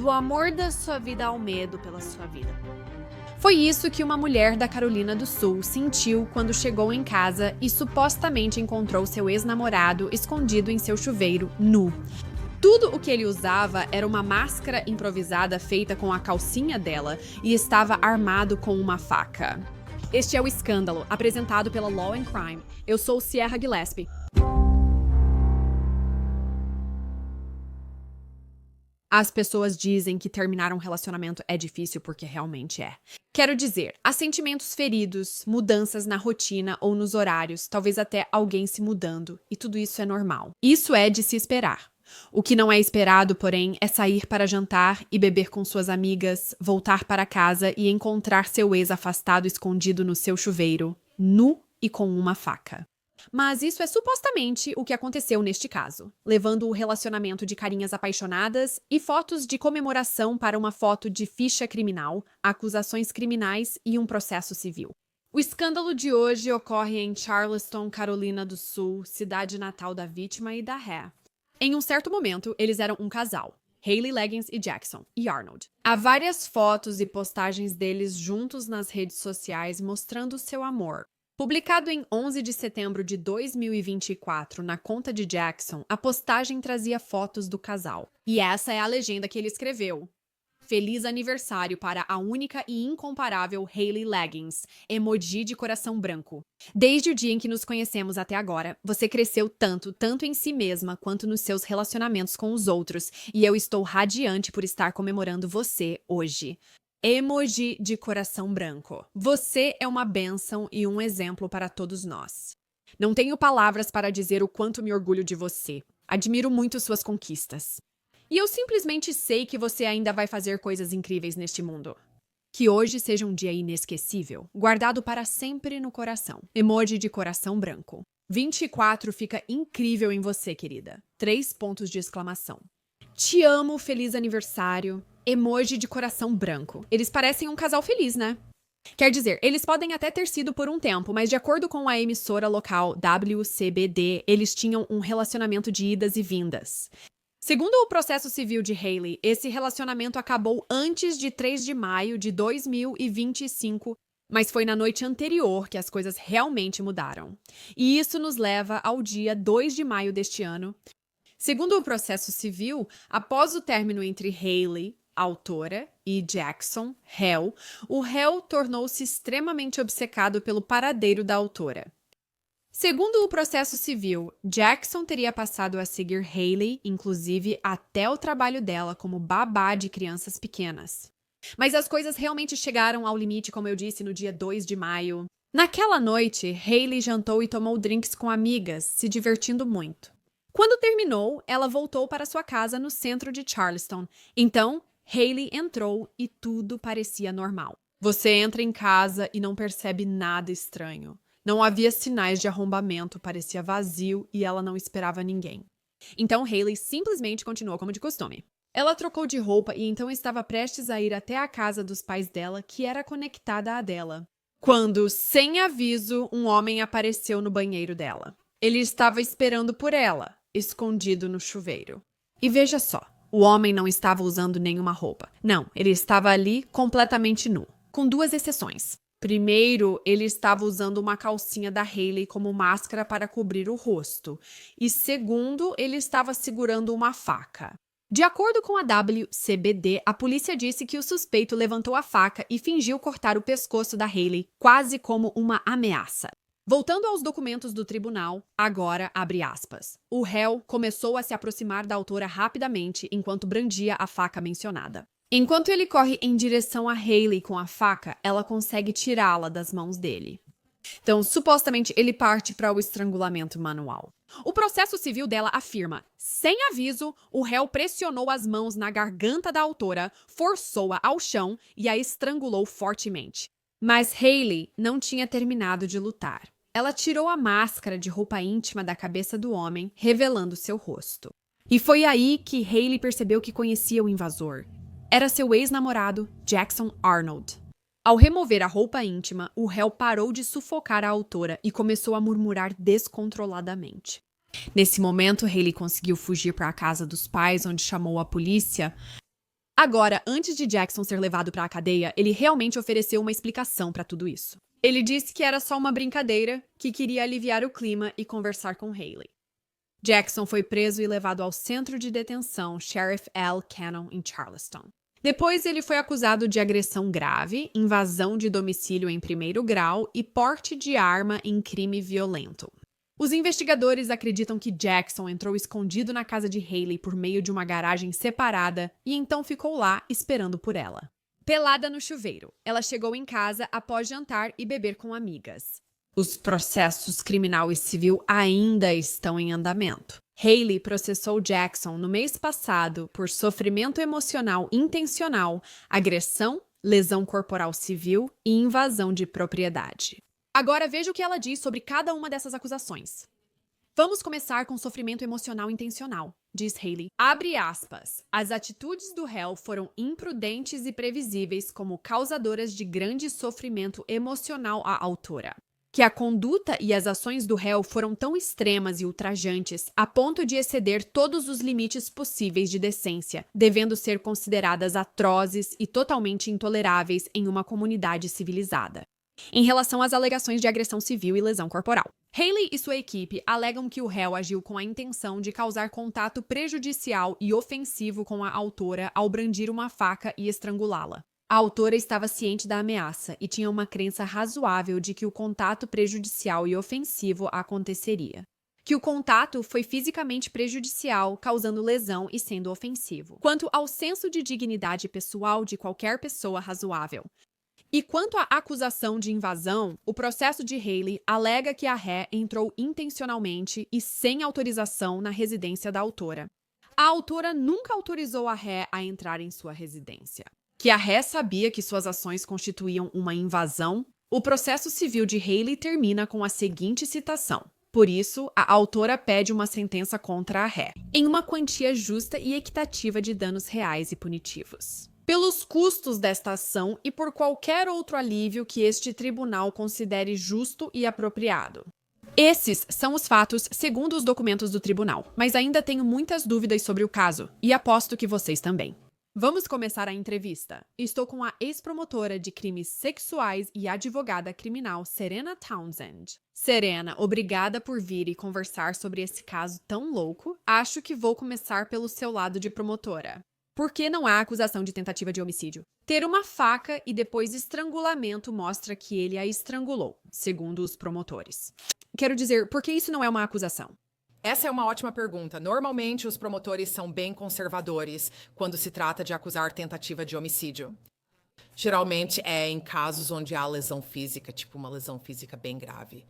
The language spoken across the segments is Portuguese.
do amor da sua vida ao medo pela sua vida. Foi isso que uma mulher da Carolina do Sul sentiu quando chegou em casa e supostamente encontrou seu ex-namorado escondido em seu chuveiro, nu. Tudo o que ele usava era uma máscara improvisada feita com a calcinha dela e estava armado com uma faca. Este é o Escândalo, apresentado pela Law and Crime. Eu sou Sierra Gillespie. As pessoas dizem que terminar um relacionamento é difícil porque realmente é. Quero dizer, há sentimentos feridos, mudanças na rotina ou nos horários, talvez até alguém se mudando, e tudo isso é normal. Isso é de se esperar. O que não é esperado, porém, é sair para jantar e beber com suas amigas, voltar para casa e encontrar seu ex afastado escondido no seu chuveiro, nu e com uma faca. Mas isso é supostamente o que aconteceu neste caso, levando o relacionamento de carinhas apaixonadas e fotos de comemoração para uma foto de ficha criminal, acusações criminais e um processo civil. O escândalo de hoje ocorre em Charleston, Carolina do Sul, cidade natal da vítima e da ré. Em um certo momento, eles eram um casal, Hailey Leggins e Jackson, e Arnold. Há várias fotos e postagens deles juntos nas redes sociais mostrando seu amor. Publicado em 11 de setembro de 2024 na conta de Jackson, a postagem trazia fotos do casal. E essa é a legenda que ele escreveu. Feliz aniversário para a única e incomparável Hailey Leggins, emoji de coração branco. Desde o dia em que nos conhecemos até agora, você cresceu tanto em si mesma quanto nos seus relacionamentos com os outros, e eu estou radiante por estar comemorando você hoje. Emoji de coração branco. Você é uma bênção e um exemplo para todos nós. Não tenho palavras para dizer o quanto me orgulho de você. Admiro muito suas conquistas. E eu simplesmente sei que você ainda vai fazer coisas incríveis neste mundo. Que hoje seja um dia inesquecível, guardado para sempre no coração. Emoji de coração branco. 24 fica incrível em você, querida. 3 pontos de exclamação. Te amo, feliz aniversário. Emoji de coração branco. Eles parecem um casal feliz, né? Quer dizer, eles podem até ter sido por um tempo, mas de acordo com a emissora local WCBD, eles tinham um relacionamento de idas e vindas. Segundo o processo civil de Hailey, esse relacionamento acabou antes de 3 de maio de 2025, mas foi na noite anterior que as coisas realmente mudaram. E isso nos leva ao dia 2 de maio deste ano. Segundo o processo civil, após o término entre Hailey, autora, e Jackson, réu, o réu tornou-se extremamente obcecado pelo paradeiro da autora. Segundo o processo civil, Jackson teria passado a seguir Hailey, inclusive até o trabalho dela como babá de crianças pequenas. Mas as coisas realmente chegaram ao limite, como eu disse, no dia 2 de maio. Naquela noite, Hailey jantou e tomou drinks com amigas, se divertindo muito. Quando terminou, ela voltou para sua casa no centro de Charleston. Então, Hailey entrou e tudo parecia normal. Você entra em casa e não percebe nada estranho. Não havia sinais de arrombamento, parecia vazio e ela não esperava ninguém. Então Hailey simplesmente continuou como de costume. Ela trocou de roupa e então estava prestes a ir até a casa dos pais dela, que era conectada à dela. Quando, sem aviso, um homem apareceu no banheiro dela. Ele estava esperando por ela, escondido no chuveiro. E veja só, o homem não estava usando nenhuma roupa. Não, ele estava ali completamente nu, com 2 exceções. Primeiro, ele estava usando uma calcinha da Hailey como máscara para cobrir o rosto. E segundo, ele estava segurando uma faca. De acordo com a WCBD, a polícia disse que o suspeito levantou a faca e fingiu cortar o pescoço da Hailey, quase como uma ameaça. Voltando aos documentos do tribunal, agora abre aspas. O réu começou a se aproximar da autora rapidamente enquanto brandia a faca mencionada. Enquanto ele corre em direção a Hailey com a faca, ela consegue tirá-la das mãos dele. Então, supostamente, ele parte para o estrangulamento manual. O processo civil dela afirma, sem aviso, o réu pressionou as mãos na garganta da autora, forçou-a ao chão e a estrangulou fortemente. Mas Hailey não tinha terminado de lutar. Ela tirou a máscara de roupa íntima da cabeça do homem, revelando seu rosto. E foi aí que Hailey percebeu que conhecia o invasor. Era seu ex-namorado, Jackson Arnold. Ao remover a roupa íntima, o réu parou de sufocar a autora e começou a murmurar descontroladamente. Nesse momento, Hailey conseguiu fugir para a casa dos pais, onde chamou a polícia. Agora, antes de Jackson ser levado para a cadeia, ele realmente ofereceu uma explicação para tudo isso. Ele disse que era só uma brincadeira, que queria aliviar o clima e conversar com Haley. Jackson foi preso e levado ao centro de detenção Sheriff L. Cannon, em Charleston. Depois, ele foi acusado de agressão grave, invasão de domicílio em primeiro grau e porte de arma em crime violento. Os investigadores acreditam que Jackson entrou escondido na casa de Haley por meio de uma garagem separada e então ficou lá esperando por ela. Pelada no chuveiro, ela chegou em casa após jantar e beber com amigas. Os processos criminal e civil ainda estão em andamento. Haley processou Jackson no mês passado por sofrimento emocional intencional, agressão, lesão corporal civil e invasão de propriedade. Agora veja o que ela diz sobre cada uma dessas acusações. Vamos começar com sofrimento emocional intencional, diz Haley. Abre aspas. As atitudes do réu foram imprudentes e previsíveis como causadoras de grande sofrimento emocional à autora. Que a conduta e as ações do réu foram tão extremas e ultrajantes a ponto de exceder todos os limites possíveis de decência, devendo ser consideradas atrozes e totalmente intoleráveis em uma comunidade civilizada. Em relação às alegações de agressão civil e lesão corporal, Haley e sua equipe alegam que o réu agiu com a intenção de causar contato prejudicial e ofensivo com a autora ao brandir uma faca e estrangulá-la. A autora estava ciente da ameaça e tinha uma crença razoável de que o contato prejudicial e ofensivo aconteceria. Que o contato foi fisicamente prejudicial, causando lesão e sendo ofensivo. Quanto ao senso de dignidade pessoal de qualquer pessoa razoável. E quanto à acusação de invasão, o processo de Haley alega que a ré entrou intencionalmente e sem autorização na residência da autora. A autora nunca autorizou a ré a entrar em sua residência. Que a ré sabia que suas ações constituíam uma invasão, o processo civil de Haley termina com a seguinte citação. Por isso, a autora pede uma sentença contra a ré, em uma quantia justa e equitativa de danos reais e punitivos. Pelos custos desta ação e por qualquer outro alívio que este tribunal considere justo e apropriado. Esses são os fatos segundo os documentos do tribunal, mas ainda tenho muitas dúvidas sobre o caso, e aposto que vocês também. Vamos começar a entrevista. Estou com a ex-promotora de crimes sexuais e advogada criminal Serena Townsend. Serena, obrigada por vir e conversar sobre esse caso tão louco. Acho que vou começar pelo seu lado de promotora. Por que não há acusação de tentativa de homicídio? Ter uma faca e depois estrangulamento mostra que ele a estrangulou, segundo os promotores. Quero dizer, por que isso não é uma acusação? Essa é uma ótima pergunta. Normalmente, os promotores são bem conservadores quando se trata de acusar tentativa de homicídio. Geralmente é em casos onde há lesão física, tipo uma lesão física bem grave.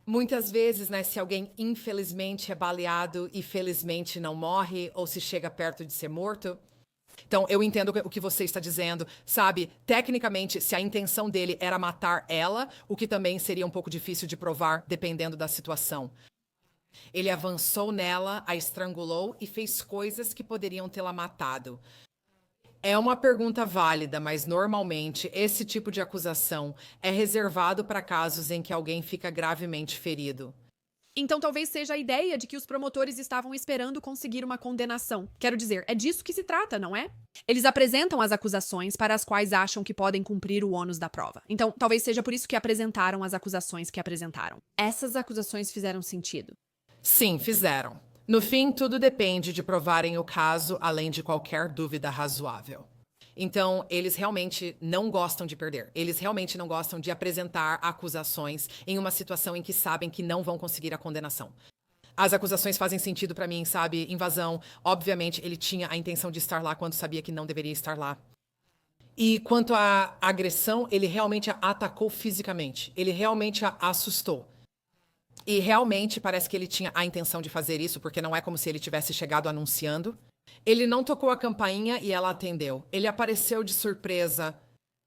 Muitas vezes, se alguém infelizmente é baleado e felizmente não morre ou se chega perto de ser morto. Então, eu entendo o que você está dizendo, sabe? Tecnicamente, se a intenção dele era matar ela, o que também seria um pouco difícil de provar, dependendo da situação. Ele avançou nela, a estrangulou e fez coisas que poderiam tê-la matado. É uma pergunta válida, mas normalmente esse tipo de acusação é reservado para casos em que alguém fica gravemente ferido. Então talvez seja a ideia de que os promotores estavam esperando conseguir uma condenação. Quero dizer, é disso que se trata, não é? Eles apresentam as acusações para as quais acham que podem cumprir o ônus da prova. Então talvez seja por isso que apresentaram as acusações que apresentaram. Essas acusações fizeram sentido? Sim, fizeram. No fim, tudo depende de provarem o caso, além de qualquer dúvida razoável. Então, eles realmente não gostam de perder. Eles realmente não gostam de apresentar acusações em uma situação em que sabem que não vão conseguir a condenação. As acusações fazem sentido pra mim, sabe? Invasão. Obviamente, ele tinha a intenção de estar lá quando sabia que não deveria estar lá. E quanto à agressão, ele realmente a atacou fisicamente. Ele realmente a assustou. E realmente parece que ele tinha a intenção de fazer isso, porque não é como se ele tivesse chegado anunciando. Ele não tocou a campainha e ela atendeu. Ele apareceu de surpresa.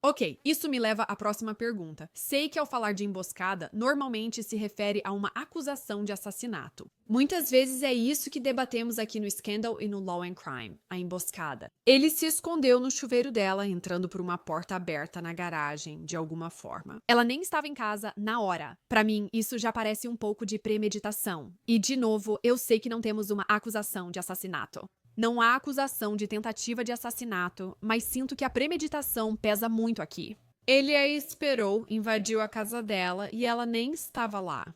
Ok, isso me leva à próxima pergunta. Sei que ao falar de emboscada, normalmente se refere a uma acusação de assassinato. Muitas vezes é isso que debatemos aqui no Scandal e no Law and Crime, a emboscada. Ele se escondeu no chuveiro dela, entrando por uma porta aberta na garagem, de alguma forma. Ela nem estava em casa na hora. Pra mim, isso já parece um pouco de premeditação. E, de novo, eu sei que não temos uma acusação de assassinato. Não há acusação de tentativa de assassinato, mas sinto que a premeditação pesa muito aqui. Ele a esperou, invadiu a casa dela e ela nem estava lá.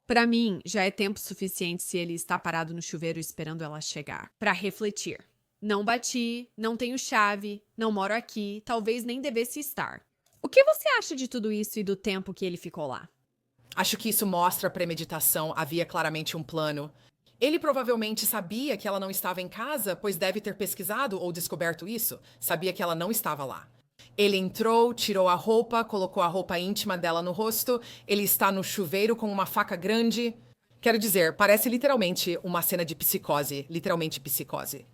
Pra mim, já é tempo suficiente se ele está parado no chuveiro esperando ela chegar, pra refletir. Não bati, não tenho chave, não moro aqui, talvez nem devesse estar. O que você acha de tudo isso e do tempo que ele ficou lá? Acho que isso mostra a premeditação, havia claramente um plano. Ele provavelmente sabia que ela não estava em casa, pois deve ter pesquisado ou descoberto isso. Sabia que ela não estava lá. Ele entrou, tirou a roupa, colocou a roupa íntima dela no rosto. Ele está no chuveiro com uma faca grande. Quero dizer, parece literalmente uma cena de psicose. Literalmente psicose.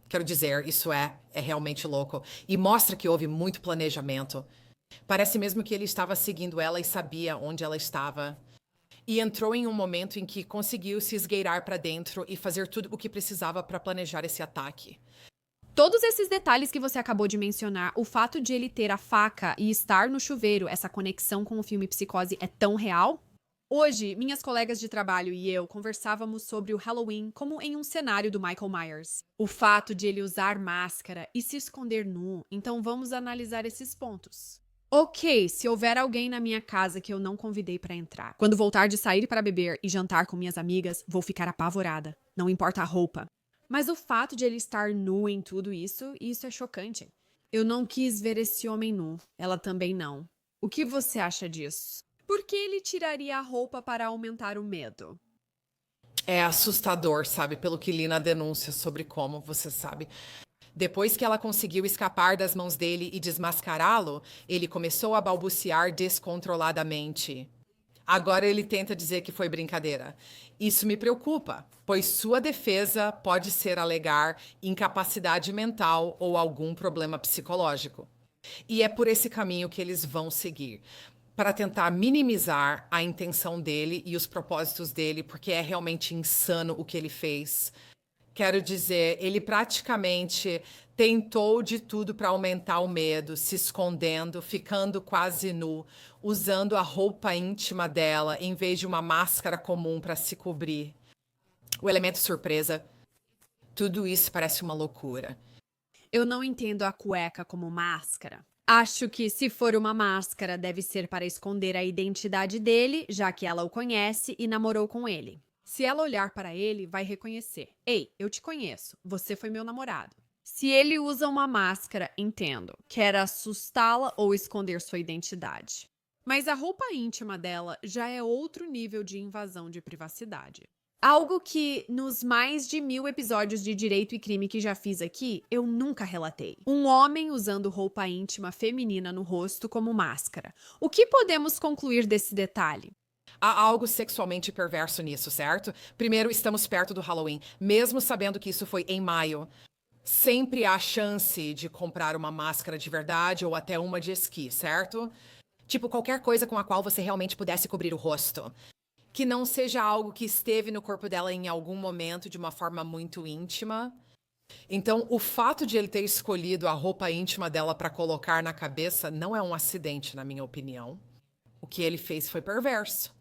Quero dizer, isso é realmente louco. E mostra que houve muito planejamento. Parece mesmo que ele estava seguindo ela e sabia onde ela estava. E entrou em um momento em que conseguiu se esgueirar para dentro e fazer tudo o que precisava para planejar esse ataque. Todos esses detalhes que você acabou de mencionar, o fato de ele ter a faca e estar no chuveiro, essa conexão com o filme Psicose é tão real? Hoje, minhas colegas de trabalho e eu conversávamos sobre o Halloween como em um cenário do Michael Myers. O fato de ele usar máscara e se esconder nu, então vamos analisar esses pontos. Ok, se houver alguém na minha casa que eu não convidei pra entrar. Quando voltar de sair para beber e jantar com minhas amigas, vou ficar apavorada. Não importa a roupa. Mas o fato de ele estar nu em tudo isso é chocante. Eu não quis ver esse homem nu. Ela também não. O que você acha disso? Por que ele tiraria a roupa para aumentar o medo? É assustador, sabe? Pelo que li na denúncia sobre como, você sabe. Depois que ela conseguiu escapar das mãos dele e desmascará-lo, ele começou a balbuciar descontroladamente. Agora ele tenta dizer que foi brincadeira. Isso me preocupa, pois sua defesa pode ser alegar incapacidade mental ou algum problema psicológico. E é por esse caminho que eles vão seguir, para tentar minimizar a intenção dele e os propósitos dele, porque é realmente insano o que ele fez. Quero dizer, ele praticamente tentou de tudo para aumentar o medo, se escondendo, ficando quase nu, usando a roupa íntima dela em vez de uma máscara comum para se cobrir. O elemento surpresa, tudo isso parece uma loucura. Eu não entendo a cueca como máscara. Acho que, se for uma máscara, deve ser para esconder a identidade dele, já que ela o conhece e namorou com ele. Se ela olhar para ele, vai reconhecer. Ei, eu te conheço. Você foi meu namorado. Se ele usa uma máscara, entendo. Quer assustá-la ou esconder sua identidade. Mas a roupa íntima dela já é outro nível de invasão de privacidade. Algo que, nos mais de 1000 episódios de Direito e Crime que já fiz aqui, eu nunca relatei. Um homem usando roupa íntima feminina no rosto como máscara. O que podemos concluir desse detalhe? Há algo sexualmente perverso nisso, certo? Primeiro, estamos perto do Halloween, mesmo sabendo que isso foi em maio. Sempre há chance de comprar uma máscara de verdade ou até uma de esqui, certo? Tipo, qualquer coisa com a qual você realmente pudesse cobrir o rosto. Que não seja algo que esteve no corpo dela em algum momento de uma forma muito íntima. Então, o fato de ele ter escolhido a roupa íntima dela para colocar na cabeça não é um acidente, na minha opinião. O que ele fez foi perverso.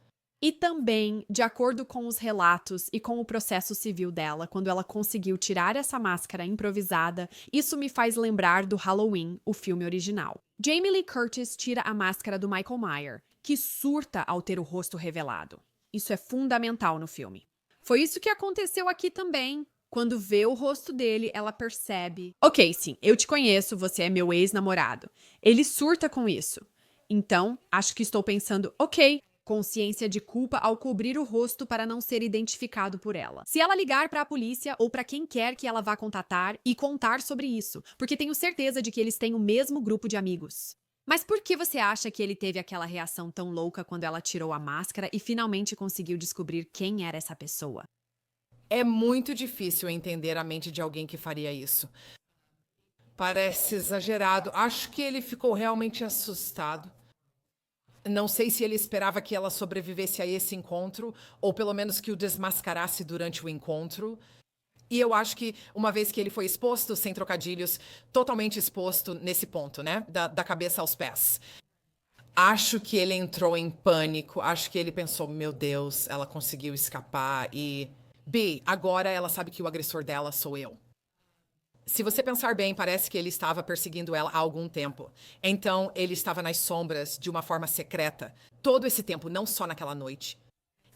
E também, de acordo com os relatos e com o processo civil dela, quando ela conseguiu tirar essa máscara improvisada, isso me faz lembrar do Halloween, o filme original. Jamie Lee Curtis tira a máscara do Michael Myers, que surta ao ter o rosto revelado. Isso é fundamental no filme. Foi isso que aconteceu aqui também. Quando vê o rosto dele, ela percebe: ok, sim, eu te conheço, você é meu ex-namorado. Ele surta com isso. Então, acho que estou pensando, ok, consciência de culpa ao cobrir o rosto para não ser identificado por ela. Se ela ligar para a polícia ou para quem quer que ela vá contatar e contar sobre isso, porque tenho certeza de que eles têm o mesmo grupo de amigos. Mas por que você acha que ele teve aquela reação tão louca quando ela tirou a máscara e finalmente conseguiu descobrir quem era essa pessoa? É muito difícil entender a mente de alguém que faria isso. Parece exagerado. Acho que ele ficou realmente assustado. Não sei se ele esperava que ela sobrevivesse a esse encontro, ou pelo menos que o desmascarasse durante o encontro. E eu acho que, uma vez que ele foi exposto, sem trocadilhos, totalmente exposto nesse ponto, né? Da cabeça aos pés. Acho que ele entrou em pânico. Acho que ele pensou, meu Deus, ela conseguiu escapar e... agora ela sabe que o agressor dela sou eu. Se você pensar bem, parece que ele estava perseguindo ela há algum tempo. Então, ele estava nas sombras de uma forma secreta todo esse tempo, não só naquela noite.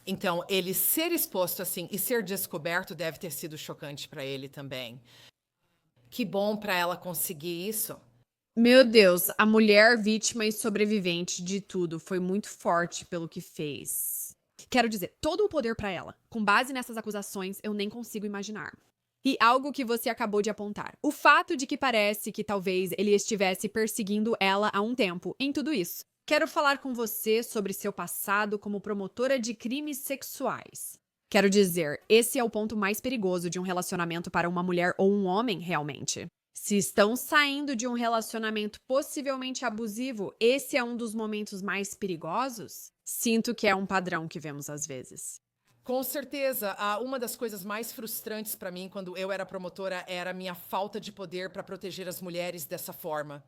Então, ele ser exposto assim e ser descoberto deve ter sido chocante para ele também. Que bom para ela conseguir isso. Meu Deus, a mulher vítima e sobrevivente de tudo foi muito forte pelo que fez. Quero dizer, todo o poder pra ela. Com base nessas acusações, eu nem consigo imaginar. E algo que você acabou de apontar. O fato de que parece que talvez ele estivesse perseguindo ela há um tempo em tudo isso. Quero falar com você sobre seu passado como promotora de crimes sexuais. Quero dizer, esse é o ponto mais perigoso de um relacionamento para uma mulher ou um homem, realmente. Se estão saindo de um relacionamento possivelmente abusivo, esse é um dos momentos mais perigosos? Sinto que é um padrão que vemos às vezes. Com certeza, uma das coisas mais frustrantes para mim quando eu era promotora era a minha falta de poder para proteger as mulheres dessa forma.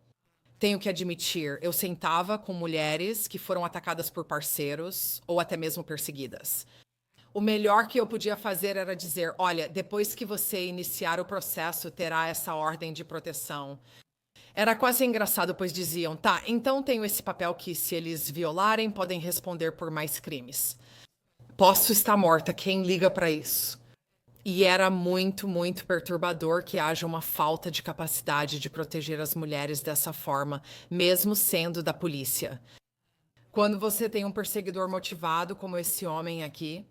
Tenho que admitir, eu sentava com mulheres que foram atacadas por parceiros ou até mesmo perseguidas. O melhor que eu podia fazer era dizer: olha, depois que você iniciar o processo, terá essa ordem de proteção. Era quase engraçado, pois diziam: tá, então tenho esse papel que, se eles violarem, podem responder por mais crimes. Posso estar morta, quem liga para isso? E era muito, muito perturbador que haja uma falta de capacidade de proteger as mulheres dessa forma, mesmo sendo da polícia. Quando você tem um perseguidor motivado como esse homem aqui,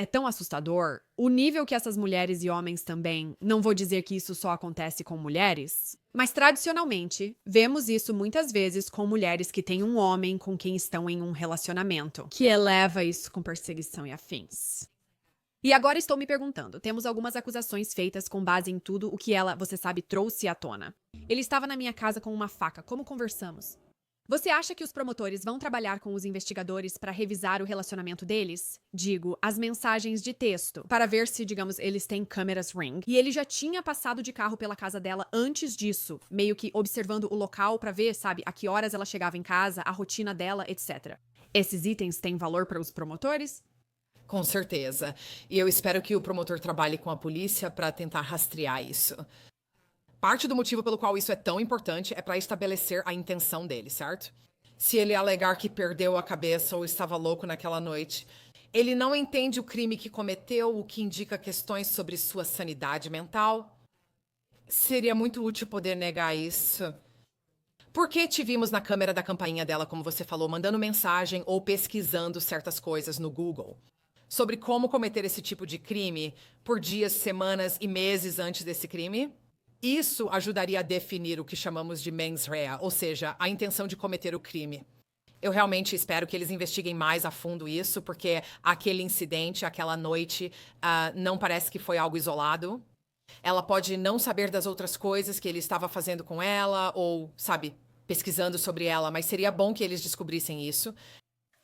É tão assustador. O nível que essas mulheres e homens também, não vou dizer que isso só acontece com mulheres, mas tradicionalmente, vemos isso muitas vezes com mulheres que têm um homem com quem estão em um relacionamento, que eleva isso com perseguição e afins. E agora estou me perguntando, temos algumas acusações feitas com base em tudo o que ela, você sabe, trouxe à tona. Ele estava na minha casa com uma faca, como conversamos? Você acha que os promotores vão trabalhar com os investigadores para revisar o relacionamento deles? Digo, as mensagens de texto, para ver se, digamos, eles têm câmeras Ring. E ele já tinha passado de carro pela casa dela antes disso, meio que observando o local para ver, sabe, a que horas ela chegava em casa, a rotina dela, etc. Esses itens têm valor para os promotores? com certeza. E eu espero que o promotor trabalhe com a polícia para tentar rastrear isso. Parte do motivo pelo qual isso é tão importante é para estabelecer a intenção dele, certo? Se ele alegar que perdeu a cabeça ou estava louco naquela noite, ele não entende o crime que cometeu, o que indica questões sobre sua sanidade mental. Seria muito útil poder negar isso. Por que te vimos na câmera da campainha dela, como você falou, mandando mensagem ou pesquisando certas coisas no Google? Sobre como cometer esse tipo de crime por dias, semanas e meses antes desse crime? Isso ajudaria a definir o que chamamos de mens rea, ou seja, a intenção de cometer o crime. Eu realmente espero que eles investiguem mais a fundo isso, porque aquele incidente, aquela noite, não parece que foi algo isolado. Ela pode não saber das outras coisas que ele estava fazendo com ela, ou, sabe, pesquisando sobre ela, mas seria bom que eles descobrissem isso.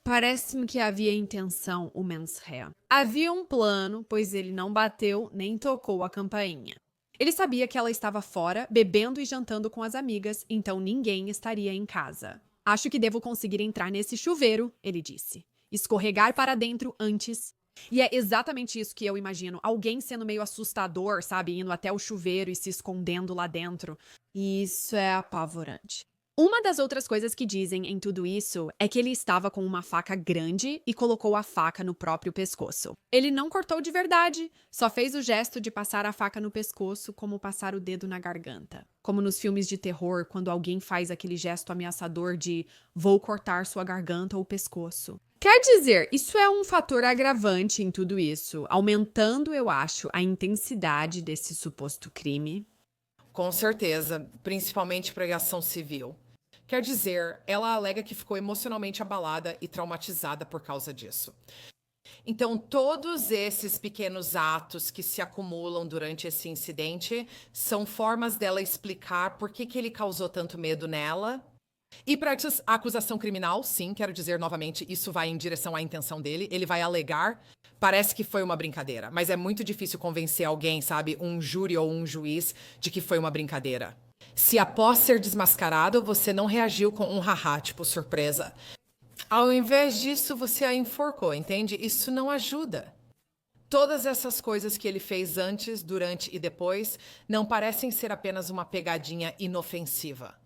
Parece-me que havia intenção, o mens rea. Havia um plano, pois ele não bateu nem tocou a campainha. Ele sabia que ela estava fora, bebendo e jantando com as amigas, então ninguém estaria em casa. Acho que devo conseguir entrar nesse chuveiro, ele disse. Escorregar para dentro antes. E é exatamente isso que eu imagino. Alguém sendo meio assustador, sabe? Indo até o chuveiro e se escondendo lá dentro. E isso é apavorante. Uma das outras coisas que dizem em tudo isso é que ele estava com uma faca grande e colocou a faca no próprio pescoço. Ele não cortou de verdade, só fez o gesto de passar a faca no pescoço, como passar o dedo na garganta. Como nos filmes de terror, quando alguém faz aquele gesto ameaçador de vou cortar sua garganta ou pescoço. Quer dizer, isso é um fator agravante em tudo isso, aumentando, eu acho, a intensidade desse suposto crime. Com certeza, principalmente pregação civil. Quer dizer, ela alega que ficou emocionalmente abalada e traumatizada por causa disso. Então, todos esses pequenos atos que se acumulam durante esse incidente são formas dela explicar por que ele causou tanto medo nela. E para a acusação criminal, sim, quero dizer novamente, isso vai em direção à intenção dele. Ele vai alegar, parece que foi uma brincadeira, mas é muito difícil convencer alguém, sabe, um júri ou um juiz, de que foi uma brincadeira. Se após ser desmascarado, você não reagiu com um haha, tipo surpresa. Ao invés disso, você a enforcou, entende? Isso não ajuda. Todas essas coisas que ele fez antes, durante e depois não parecem ser apenas uma pegadinha inofensiva.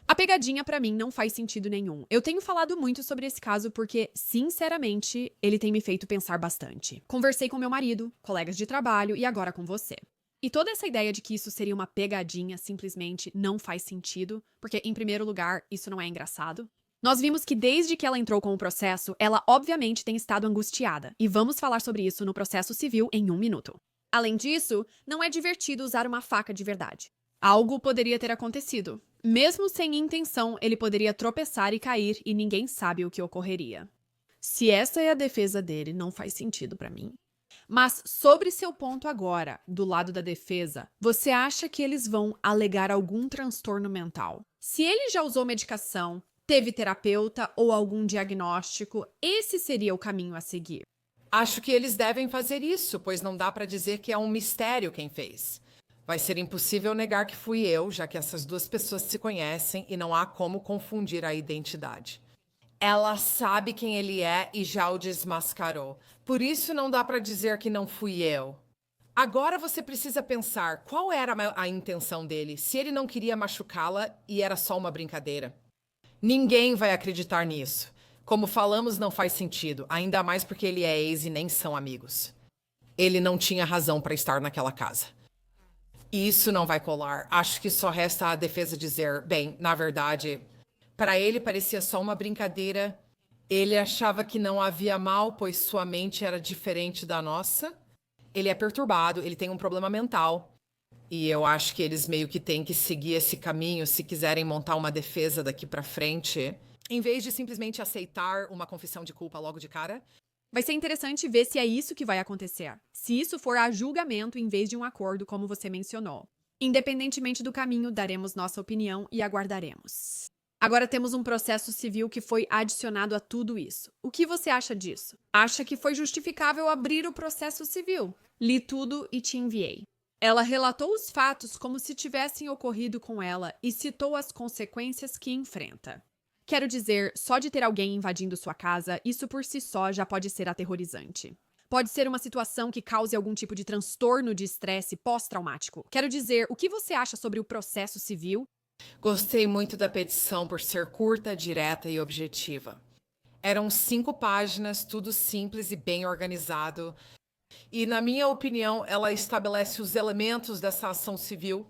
A pegadinha pra mim não faz sentido nenhum. Eu tenho falado muito sobre esse caso porque, sinceramente, ele tem me feito pensar bastante. Conversei com meu marido, colegas de trabalho e agora com você. E toda essa ideia de que isso seria uma pegadinha simplesmente não faz sentido, porque, em primeiro lugar, isso não é engraçado. Nós vimos que desde que ela entrou com o processo, ela obviamente tem estado angustiada, e vamos falar sobre isso no processo civil em 1 minuto. Além disso, não é divertido usar uma faca de verdade. Algo poderia ter acontecido. Mesmo sem intenção, ele poderia tropeçar e cair e ninguém sabe o que ocorreria. Se essa é a defesa dele, não faz sentido pra mim. Mas sobre seu ponto agora, do lado da defesa, você acha que eles vão alegar algum transtorno mental? Se ele já usou medicação, teve terapeuta ou algum diagnóstico, esse seria o caminho a seguir. Acho que eles devem fazer isso, pois não dá para dizer que é um mistério quem fez. Vai ser impossível negar que fui eu, já que essas duas pessoas se conhecem e não há como confundir a identidade. Ela sabe quem ele é e já o desmascarou. Por isso não dá para dizer que não fui eu. Agora você precisa pensar qual era a intenção dele, se ele não queria machucá-la e era só uma brincadeira. Ninguém vai acreditar nisso. Como falamos, não faz sentido, ainda mais porque ele é ex e nem são amigos. Ele não tinha razão para estar naquela casa. Isso não vai colar. Acho que só resta a defesa dizer, bem, na verdade, para ele parecia só uma brincadeira. Ele achava que não havia mal, pois sua mente era diferente da nossa. Ele é perturbado, ele tem um problema mental. E eu acho que eles meio que têm que seguir esse caminho se quiserem montar uma defesa daqui pra frente, em vez de simplesmente aceitar uma confissão de culpa logo de cara. Vai ser interessante ver se é isso que vai acontecer. Se isso for a julgamento em vez de um acordo, como você mencionou. Independentemente do caminho, daremos nossa opinião e aguardaremos. Agora temos um processo civil que foi adicionado a tudo isso. O que você acha disso? Acha que foi justificável abrir o processo civil? Li tudo e te enviei. Ela relatou os fatos como se tivessem ocorrido com ela e citou as consequências que enfrenta. Quero dizer, só de ter alguém invadindo sua casa, isso por si só já pode ser aterrorizante. Pode ser uma situação que cause algum tipo de transtorno de estresse pós-traumático. Quero dizer, o que você acha sobre o processo civil? Gostei muito da petição por ser curta, direta e objetiva. Eram 5 páginas, tudo simples e bem organizado. E, na minha opinião, ela estabelece os elementos dessa ação civil.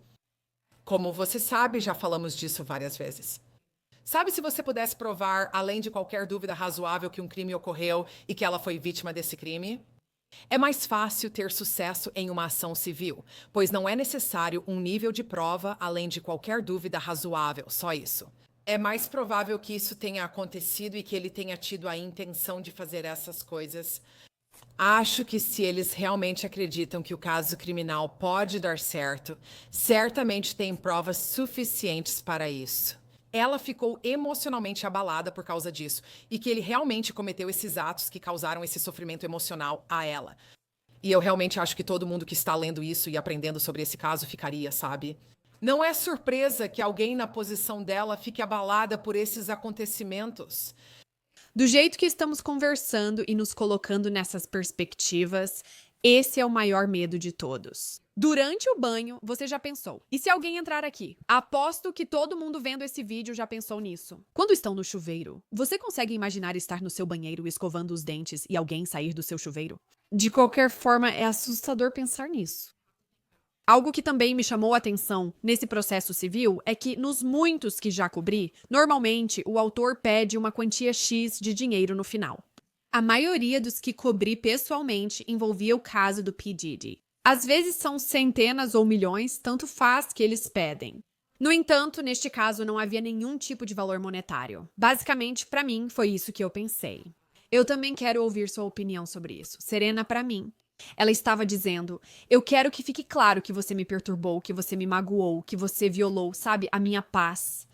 Como você sabe, já falamos disso várias vezes. Sabe, se você pudesse provar, além de qualquer dúvida razoável, que um crime ocorreu e que ela foi vítima desse crime? É mais fácil ter sucesso em uma ação civil, pois não é necessário um nível de prova além de qualquer dúvida razoável, só isso. É mais provável que isso tenha acontecido e que ele tenha tido a intenção de fazer essas coisas. Acho que se eles realmente acreditam que o caso criminal pode dar certo, certamente têm provas suficientes para isso. Ela ficou emocionalmente abalada por causa disso e que ele realmente cometeu esses atos que causaram esse sofrimento emocional a ela. E eu realmente acho que todo mundo que está lendo isso e aprendendo sobre esse caso ficaria, sabe? Não é surpresa que alguém na posição dela fique abalada por esses acontecimentos. Do jeito que estamos conversando e nos colocando nessas perspectivas, esse é o maior medo de todos. Durante o banho, você já pensou? E se alguém entrar aqui? Aposto que todo mundo vendo esse vídeo já pensou nisso. Quando estão no chuveiro, você consegue imaginar estar no seu banheiro escovando os dentes e alguém sair do seu chuveiro? De qualquer forma, é assustador pensar nisso. Algo que também me chamou a atenção nesse processo civil é que, nos muitos que já cobri, normalmente o autor pede uma quantia X de dinheiro no final. A maioria dos que cobri pessoalmente envolvia o caso do P. Diddy. Às vezes são centenas ou milhões, tanto faz que eles pedem. No entanto, neste caso não havia nenhum tipo de valor monetário. Basicamente, para mim, foi isso que eu pensei. Eu também quero ouvir sua opinião sobre isso. Serena, para mim. Ela estava dizendo, eu quero que fique claro que você me perturbou, que você me magoou, que você violou, sabe, a minha paz.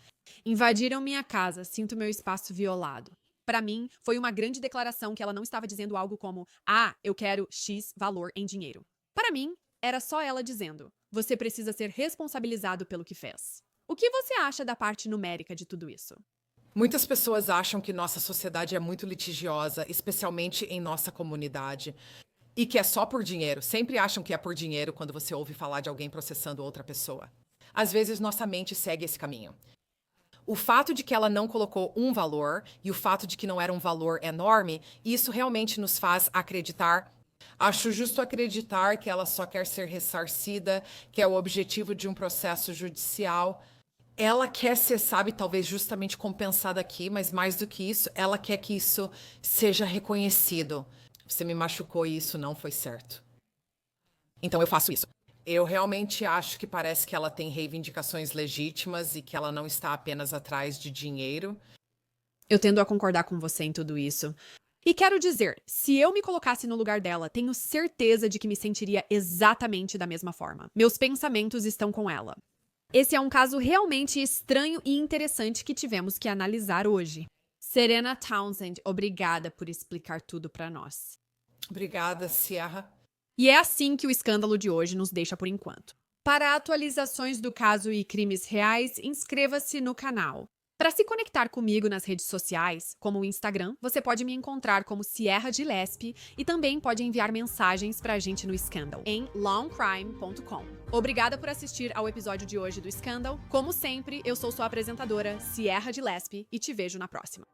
Invadiram minha casa, sinto meu espaço violado. Para mim, foi uma grande declaração que ela não estava dizendo algo como, eu quero X valor em dinheiro. Para mim, era só ela dizendo, você precisa ser responsabilizado pelo que fez. O que você acha da parte numérica de tudo isso? Muitas pessoas acham que nossa sociedade é muito litigiosa, especialmente em nossa comunidade. E que é só por dinheiro. Sempre acham que é por dinheiro quando você ouve falar de alguém processando outra pessoa. Às vezes, nossa mente segue esse caminho. O fato de que ela não colocou um valor e o fato de que não era um valor enorme, isso realmente nos faz acreditar. Acho justo acreditar que ela só quer ser ressarcida, que é o objetivo de um processo judicial. Ela quer ser, sabe, talvez justamente compensada aqui, mas mais do que isso, ela quer que isso seja reconhecido. Você me machucou e isso não foi certo. Então eu faço isso. Eu realmente acho que parece que ela tem reivindicações legítimas e que ela não está apenas atrás de dinheiro. Eu tendo a concordar com você em tudo isso. E quero dizer, se eu me colocasse no lugar dela, tenho certeza de que me sentiria exatamente da mesma forma. Meus pensamentos estão com ela. Esse é um caso realmente estranho e interessante que tivemos que analisar hoje. Serena Townsend, obrigada por explicar tudo pra nós. Obrigada, Sierra. E é assim que o escândalo de hoje nos deixa por enquanto. Para atualizações do caso e crimes reais, inscreva-se no canal. Para se conectar comigo nas redes sociais, como o Instagram, você pode me encontrar como Sierra de Lespe e também pode enviar mensagens pra gente no Scandal, em longcrime.com. Obrigada por assistir ao episódio de hoje do Scandal. Como sempre, eu sou sua apresentadora, Sierra de Lespe, e te vejo na próxima.